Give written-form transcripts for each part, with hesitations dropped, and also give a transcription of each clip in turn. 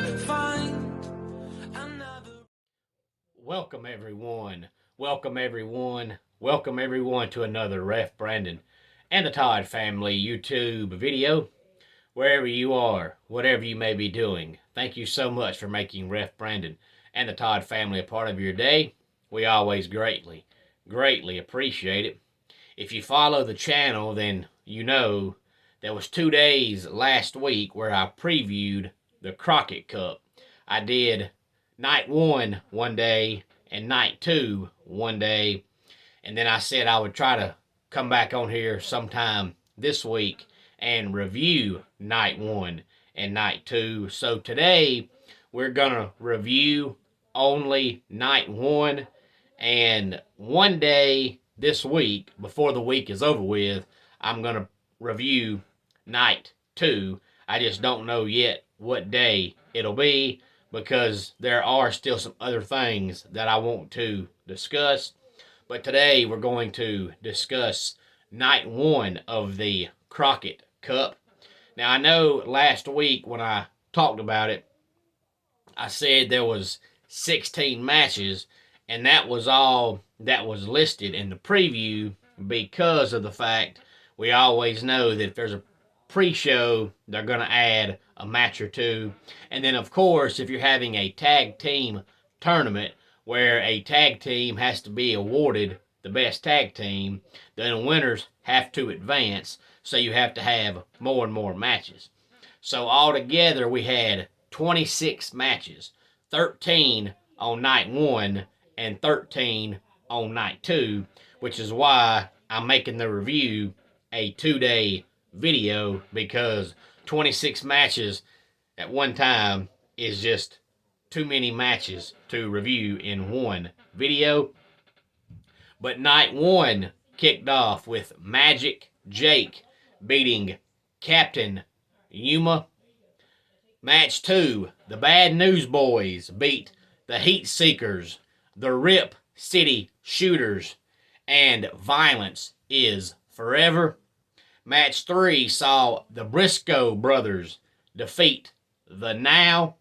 find another. Welcome everyone. Welcome everyone. Welcome everyone to another Ref Brandon and the Todd family YouTube video. Wherever you are, whatever you may be doing, thank you so much for making Ref Brandon and the Todd family a part of your day. We always greatly appreciate it. If you follow the channel, then you know there was 2 days last week where I previewed the Crockett Cup. I did night 1 one day and night 2 one day, and then I said I would try to come back on here sometime this week and review night 1 and night 2. So today we're gonna review only night 1, and one day this week, before the week is over with, I'm gonna review night 2. I just don't know yet what day it'll be, because there are still some other things that I want to discuss. But today we're going to discuss night 1 of the Crockett Cup. Now, I know last week when I talked about it, I said there was 16 matches, and that was all that was listed in the preview, because of the fact we always know that if there's a pre-show, they're going to add a match or two. And then, of course, if you're having a tag team tournament where a tag team has to be awarded the best tag team, then the winners have to advance, so you have to have more and more matches. So altogether, we had 26 matches, 13 on night 1 and 13 on night 2, which is why I'm making the review a 2-day video, because 26 matches at one time is just too many matches to review in one video. But night 1 kicked off with Magic Jake beating Captain Yuma. Match 2, the Bad News Boys beat the Heat Seekers, the Rip City Shooters, and Violence is Forever. Match 3 saw the Briscoe brothers defeat the Now.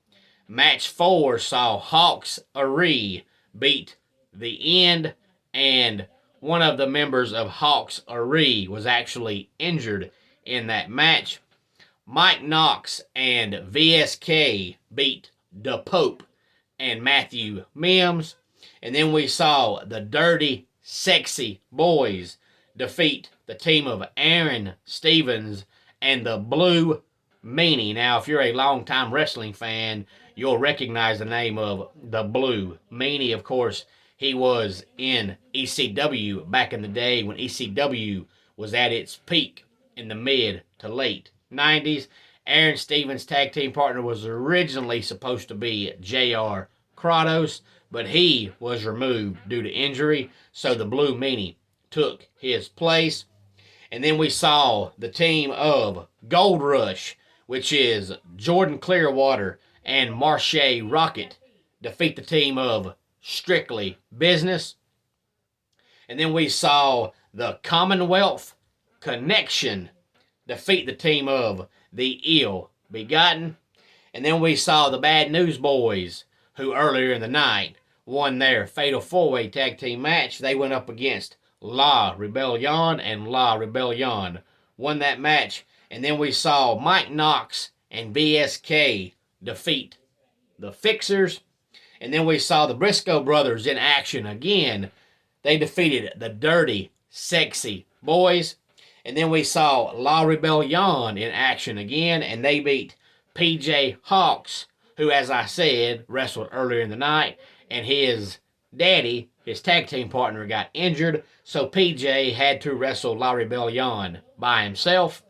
Match 4 saw Hawks Aree beat the End, and one of the members of Hawks Aree was actually injured in that match. Mike Knox and VSK beat the Pope and Matthew Mims. And then we saw the Dirty Sexy Boys defeat the team of Aaron Stevens and the Blue Meanie. Now, if you're a longtime wrestling fan, you'll recognize the name of the Blue Meanie. Of course, he was in ECW back in the day when ECW was at its peak in the mid to late 90s. Aaron Stevens' tag team partner was originally supposed to be J.R. Kratos, but he was removed due to injury, so the Blue Meanie took his place. And then we saw the team of Gold Rush, which is Jordan Clearwater and Marshay Rocket, defeat the team of Strictly Business. And then we saw the Commonwealth Connection defeat the team of the Ill Begotten. And then we saw the Bad News Boys, who earlier in the night won their Fatal 4-Way Tag Team match. They went up against La Rebellion, and La Rebellion won that match. And then we saw Mike Knox and BSK defeat the Fixers. And then we saw the Briscoe brothers in action again. They defeated the Dirty Sexy Boys. And then we saw La Rebellion in action again, and they beat PJ Hawks, who, as I said, wrestled earlier in the night, and his daddy, his tag team partner, got injured, so PJ had to wrestle La Rebellion by himself.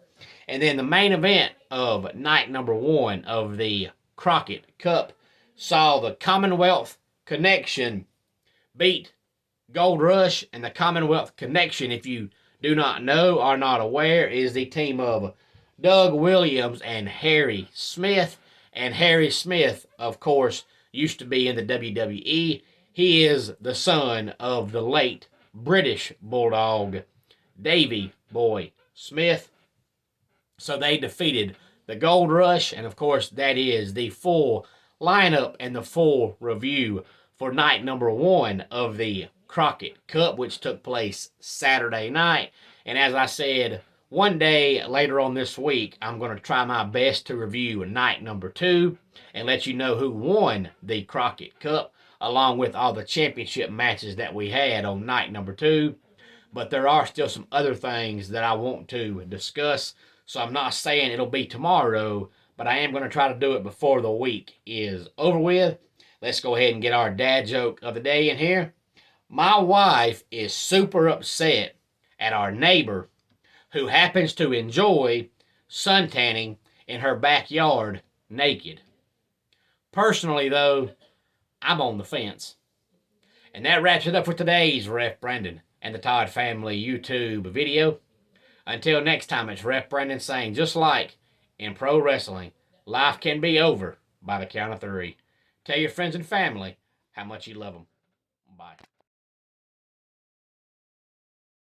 And then the main event of night number 1 of the Crockett Cup saw the Commonwealth Connection beat Gold Rush. And the Commonwealth Connection, if you do not know or not aware, is the team of Doug Williams and Harry Smith. And Harry Smith, of course, used to be in the WWE. He is the son of the late British Bulldog, Davey Boy Smith. So they defeated the Gold Rush, and of course that is the full lineup and the full review for night number 1 of the Crockett Cup, which took place Saturday night. And as I said, one day later on this week, I'm going to try my best to review night number 2 and let you know who won the Crockett Cup, along with all the championship matches that we had on night number 2. But there are still some other things that I want to discuss, so I'm not saying it'll be tomorrow, but I am going to try to do it before the week is over with. Let's go ahead and get our dad joke of the day in here. My wife is super upset at our neighbor who happens to enjoy suntanning in her backyard naked. Personally, though, I'm on the fence. And that wraps it up for today's Ref Brandon and the Todd Family YouTube video. Until next time, it's Ref Brandon saying, just like in pro wrestling, life can be over by the count of 3. Tell your friends and family how much you love them. Bye.